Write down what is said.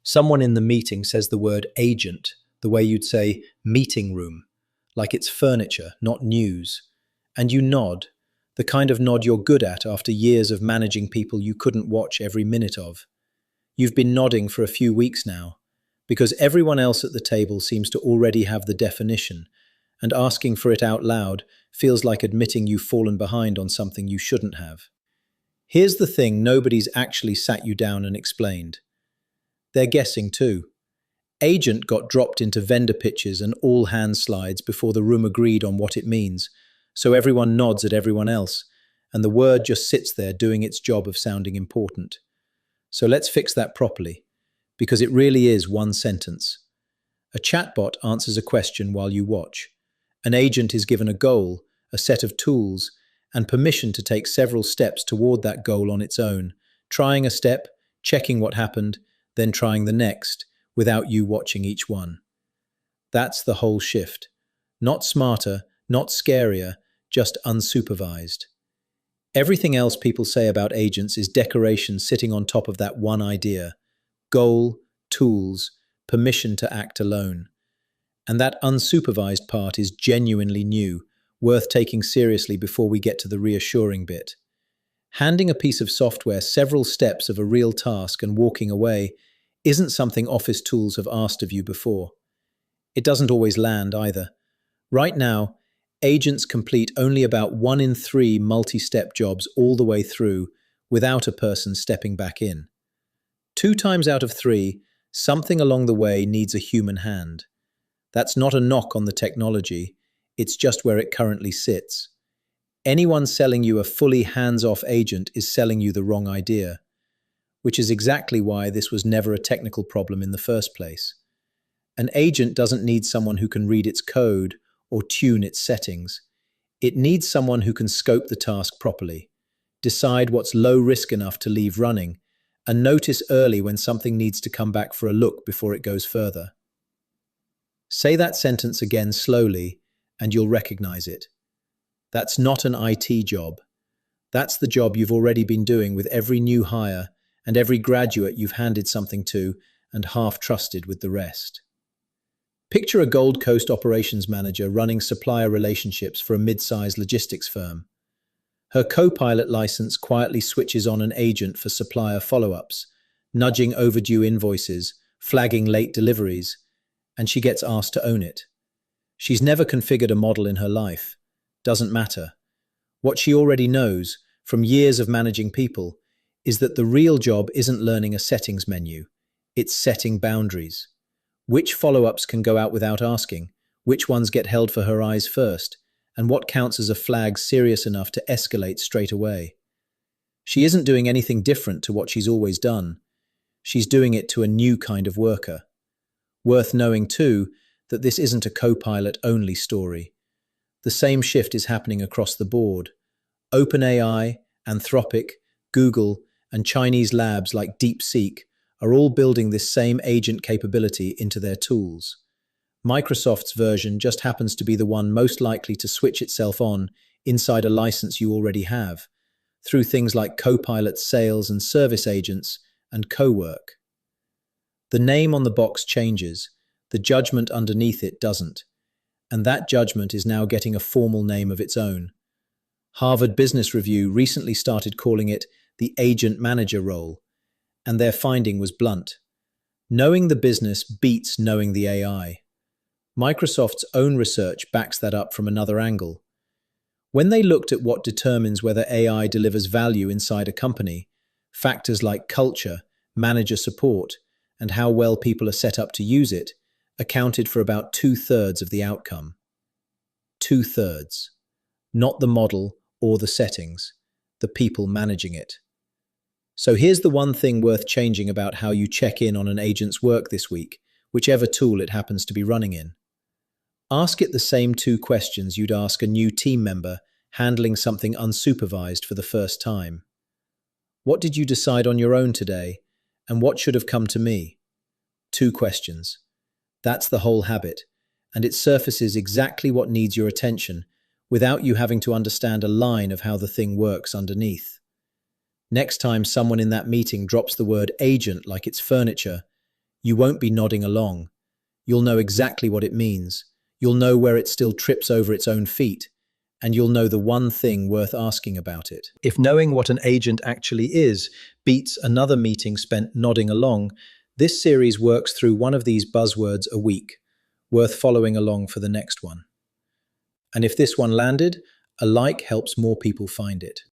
Someone in the meeting says the word agent, the way you'd say meeting room, like it's furniture, not news. And you nod, the kind of nod you're good at after years of managing people you couldn't watch every minute of. You've been nodding for a few weeks now, because everyone else at the table seems to already have the definition, and asking for it out loud feels like admitting you've fallen behind on something you shouldn't have. Here's the thing nobody's actually sat you down and explained. They're guessing too. Agent got dropped into vendor pitches and all-hands slides before the room agreed on what it means, so everyone nods at everyone else, and the word just sits there doing its job of sounding important. So let's fix that properly, because it really is one sentence. A chatbot answers a question while you watch. An agent is given a goal, a set of tools, and permission to take several steps toward that goal on its own, trying a step, checking what happened, then trying the next, without you watching each one. That's the whole shift. Not smarter, not scarier, just unsupervised. Everything else people say about agents is decoration sitting on top of that one idea: goal, tools, permission to act alone. And that unsupervised part is genuinely new, worth taking seriously before we get to the reassuring bit. Handing a piece of software several steps of a real task and walking away isn't something office tools have asked of you before. It doesn't always land either. Right now, agents complete only about 1 in 3 multi-step jobs all the way through without a person stepping back in. 2 times out of 3, something along the way needs a human hand. That's not a knock on the technology, it's just where it currently sits. Anyone selling you a fully hands-off agent is selling you the wrong idea, which is exactly why this was never a technical problem in the first place. An agent doesn't need someone who can read its code or tune its settings. It needs someone who can scope the task properly, decide what's low risk enough to leave running, and notice early when something needs to come back for a look before it goes further. Say that sentence again slowly, and you'll recognize it. That's not an IT job. That's the job you've already been doing with every new hire and every graduate you've handed something to and half trusted with the rest. Picture a Gold Coast operations manager running supplier relationships for a mid-sized logistics firm. Her co-pilot license quietly switches on an agent for supplier follow-ups, nudging overdue invoices, flagging late deliveries, and she gets asked to own it. She's never configured a model in her life. Doesn't matter. What she already knows, from years of managing people, is that the real job isn't learning a settings menu. It's setting boundaries. Which follow-ups can go out without asking, which ones get held for her eyes first, and what counts as a flag serious enough to escalate straight away. She isn't doing anything different to what she's always done. She's doing it to a new kind of worker. Worth knowing, too, that this isn't a co-pilot-only story. The same shift is happening across the board. OpenAI, Anthropic, Google, and Chinese labs like DeepSeek are all building this same agent capability into their tools. Microsoft's version just happens to be the one most likely to switch itself on inside a license you already have, through things like Copilot sales and service agents and co-work. The name on the box changes, the judgment underneath it doesn't, and that judgment is now getting a formal name of its own. Harvard Business Review recently started calling it the agent manager role, and their finding was blunt. Knowing the business beats knowing the AI. Microsoft's own research backs that up from another angle. When they looked at what determines whether AI delivers value inside a company, factors like culture, manager support, and how well people are set up to use it, accounted for about 2/3 of the outcome. 2/3. Not the model or the settings, the people managing it. So here's the one thing worth changing about how you check in on an agent's work this week, whichever tool it happens to be running in. Ask it the same 2 questions you'd ask a new team member handling something unsupervised for the first time. What did you decide on your own today, and what should have come to me? 2 questions. That's the whole habit, and it surfaces exactly what needs your attention without you having to understand a line of how the thing works underneath. Next time someone in that meeting drops the word agent like it's furniture, You won't be nodding along. You'll know exactly what it means. You'll know where it still trips over its own feet. And you'll know the one thing worth asking about it. If knowing what an agent actually is beats another meeting spent nodding along, this series works through one of these buzzwords a week, worth following along for the next one. And if this one landed, a like helps more people find it.